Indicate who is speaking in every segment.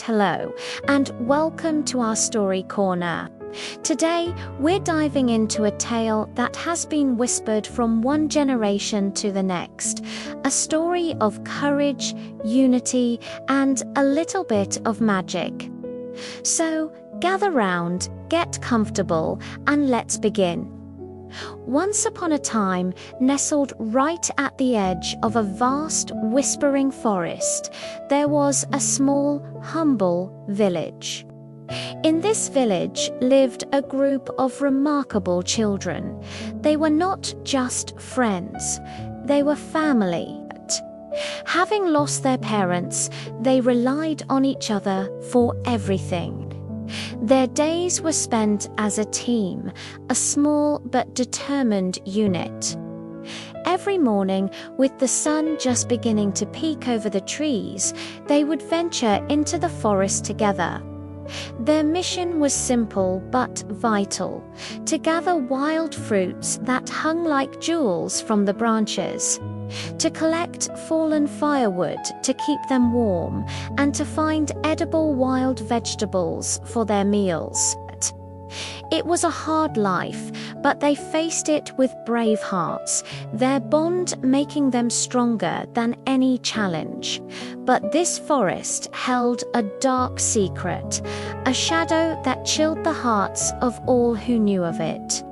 Speaker 1: Hello, and welcome to our story corner. Today, we're diving into a tale that has been whispered from one generation to the next. A story of courage, unity, and a little bit of magic. So, gather round, get comfortable, and let's begin. Once upon a time, nestled right at the edge of a vast, whispering forest, there was a small, humble village. In this village lived a group of remarkable children. They were not just friends, they were family. Having lost their parents, they relied on each other for everything. Their days were spent as a team, a small but determined unit. Every morning, with the sun just beginning to peek over the trees, they would venture into the forest together. Their mission was simple but vital: to gather wild fruits that hung like jewels from the branches, to collect fallen firewood to keep them warm, and to find edible wild vegetables for their meals. It was a hard life, but they faced it with brave hearts, their bond making them stronger than any challenge. But this forest held a dark secret, a shadow that chilled the hearts of all who knew of it.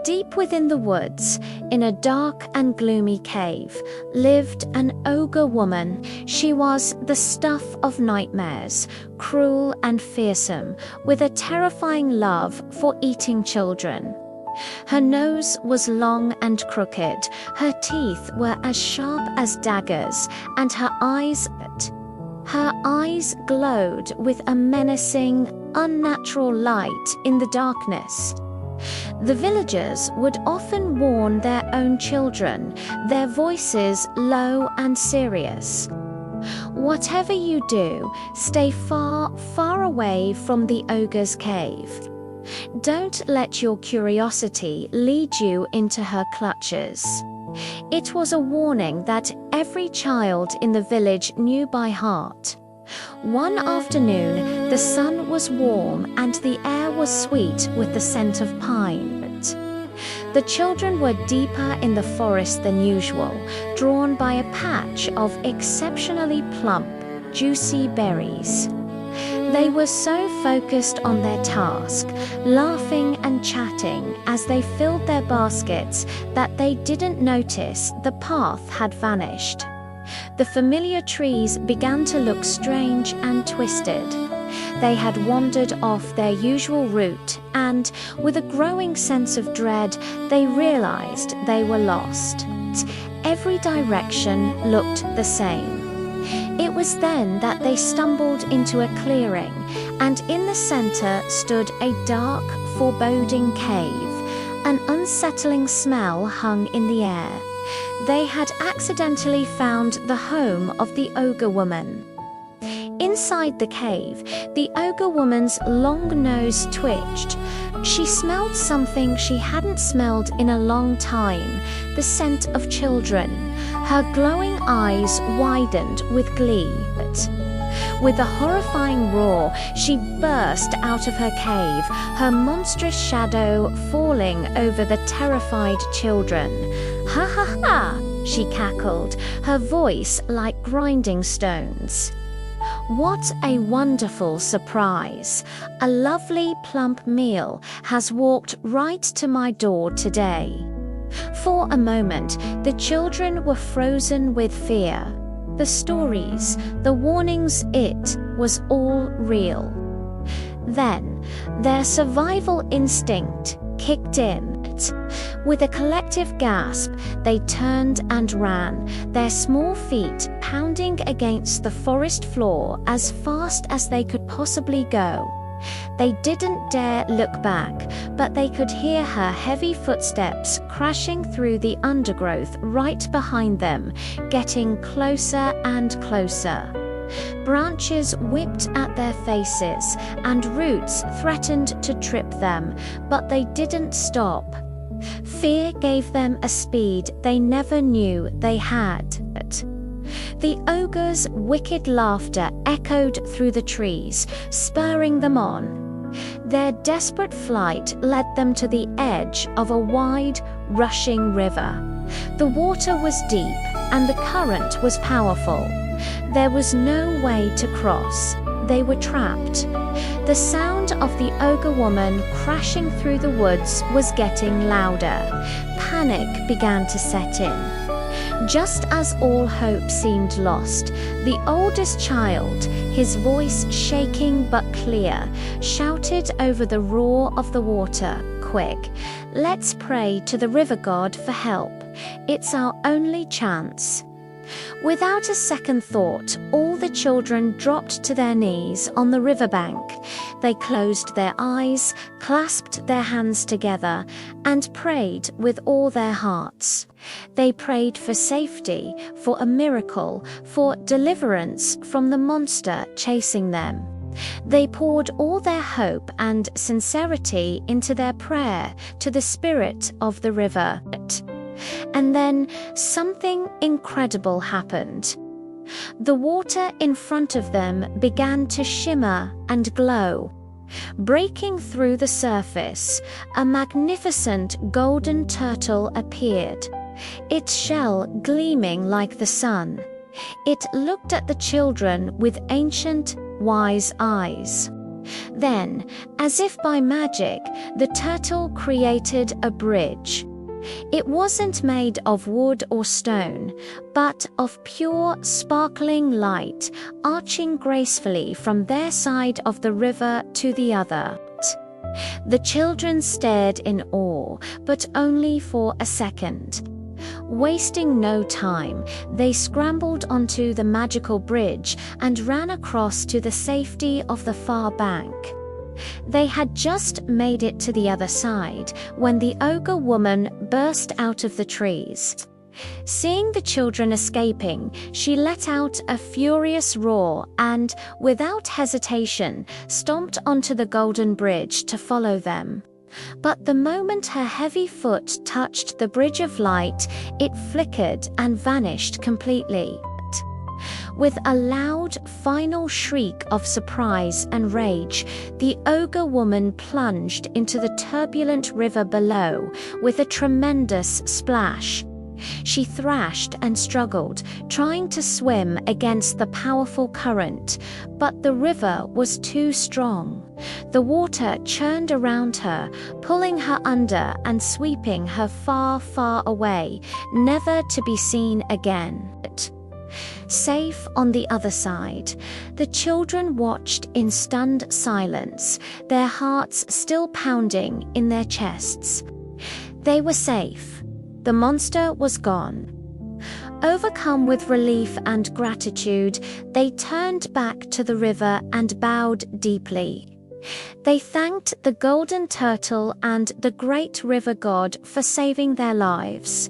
Speaker 1: Deep within the woods, in a dark and gloomy cave, lived an ogre woman. She was the stuff of nightmares, cruel and fearsome, with a terrifying love for eating children. Her nose was long and crooked, her teeth were as sharp as daggers, and her eyes glowed with a menacing, unnatural light in the darkness. The villagers would often warn their own children, their voices low and serious. Whatever you do, stay far, far away from the ogre's cave. Don't let your curiosity lead you into her clutches. It was a warning that every child in the village knew by heart. One afternoon, the sun was warm and the air was sweet with the scent of pine. The children were deeper in the forest than usual, drawn by a patch of exceptionally plump, juicy berries. They were so focused on their task, laughing and chatting as they filled their baskets, that they didn't notice the path had vanished. The familiar trees began to look strange and twisted. They had wandered off their usual route, and, with a growing sense of dread, they realized they were lost. Every direction looked the same. It was then that they stumbled into a clearing, and in the center stood a dark, foreboding cave. An unsettling smell hung in the air. They had accidentally found the home of the ogre woman. Inside the cave, the ogre woman's long nose twitched. She smelled something she hadn't smelled in a long time, the scent of children. Her glowing eyes widened with glee. With a horrifying roar, she burst out of her cave, her monstrous shadow falling over the terrified children. "Ha ha ha!" she cackled, her voice like grinding stones. "What a wonderful surprise! A lovely plump meal has walked right to my door today." For a moment, the children were frozen with fear. The stories, the warnings, it was all real. Then, their survival instinct kicked in. With a collective gasp, they turned and ran, their small feet pounding against the forest floor as fast as they could possibly go. They didn't dare look back, but they could hear her heavy footsteps crashing through the undergrowth right behind them, getting closer and closer. Branches whipped at their faces, and roots threatened to trip them, but they didn't stop. Fear gave them a speed they never knew they had. The ogre's wicked laughter echoed through the trees, spurring them on. Their desperate flight led them to the edge of a wide, rushing river. The water was deep and the current was powerful. There was no way to cross. They were trapped. The sound of the ogre woman crashing through the woods was getting louder. Panic began to set in. Just as all hope seemed lost, the oldest child, his voice shaking but clear, shouted over the roar of the water, "Quick, let's pray to the river god for help. It's our only chance." Without a second thought, all the children dropped to their knees on the riverbank. They closed their eyes, clasped their hands together, and prayed with all their hearts. They prayed for safety, for a miracle, for deliverance from the monster chasing them. They poured all their hope and sincerity into their prayer to the spirit of the river. And then something incredible happened. The water in front of them began to shimmer and glow. Breaking through the surface, a magnificent golden turtle appeared, its shell gleaming like the sun. It looked at the children with ancient, wise eyes. Then, as if by magic, the turtle created a bridge. It wasn't made of wood or stone, but of pure, sparkling light, arching gracefully from their side of the river to the other. The children stared in awe, but only for a second. Wasting no time, they scrambled onto the magical bridge and ran across to the safety of the far bank. They had just made it to the other side when the ogre woman burst out of the trees. Seeing the children escaping, she let out a furious roar and, without hesitation, stomped onto the golden bridge to follow them. But the moment her heavy foot touched the bridge of light, it flickered and vanished completely. With a loud, final shriek of surprise and rage, the ogre woman plunged into the turbulent river below with a tremendous splash. She thrashed and struggled, trying to swim against the powerful current, but the river was too strong. The water churned around her, pulling her under and sweeping her far, far away, never to be seen again. Safe on the other side, the children watched in stunned silence, their hearts still pounding in their chests. They were safe. The monster was gone. Overcome with relief and gratitude, they turned back to the river and bowed deeply. They thanked the golden turtle and the great river god for saving their lives.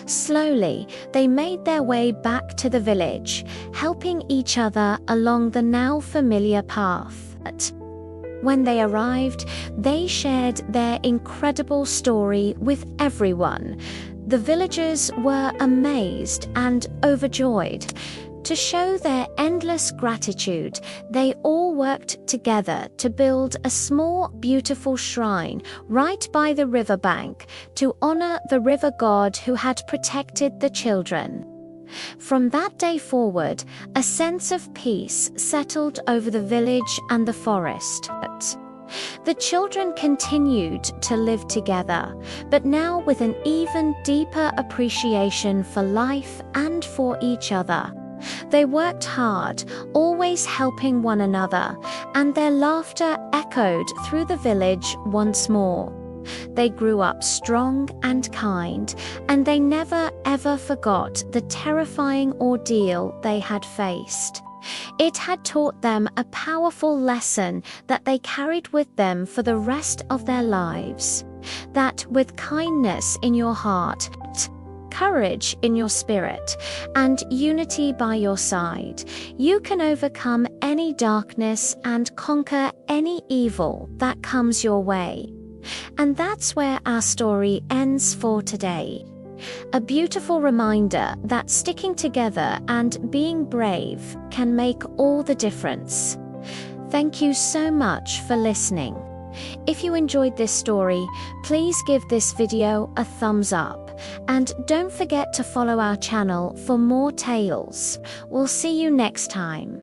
Speaker 1: Slowly, they made their way back to the village, helping each other along the now familiar path. When they arrived, they shared their incredible story with everyone. The villagers were amazed and overjoyed. To show their endless gratitude, they all worked together to build a small, beautiful shrine right by the riverbank to honor the river god who had protected the children. From that day forward, a sense of peace settled over the village and the forest. The children continued to live together, but now with an even deeper appreciation for life and for each other. They worked hard, always helping one another, and their laughter echoed through the village once more. They grew up strong and kind, and they never ever forgot the terrifying ordeal they had faced. It had taught them a powerful lesson that they carried with them for the rest of their lives. That with kindness in your heart, courage in your spirit, and unity by your side, you can overcome any darkness and conquer any evil that comes your way. And that's where our story ends for today. A beautiful reminder that sticking together and being brave can make all the difference. Thank you so much for listening. If you enjoyed this story, please give this video a thumbs up, and don't forget to follow our channel for more tales. We'll see you next time.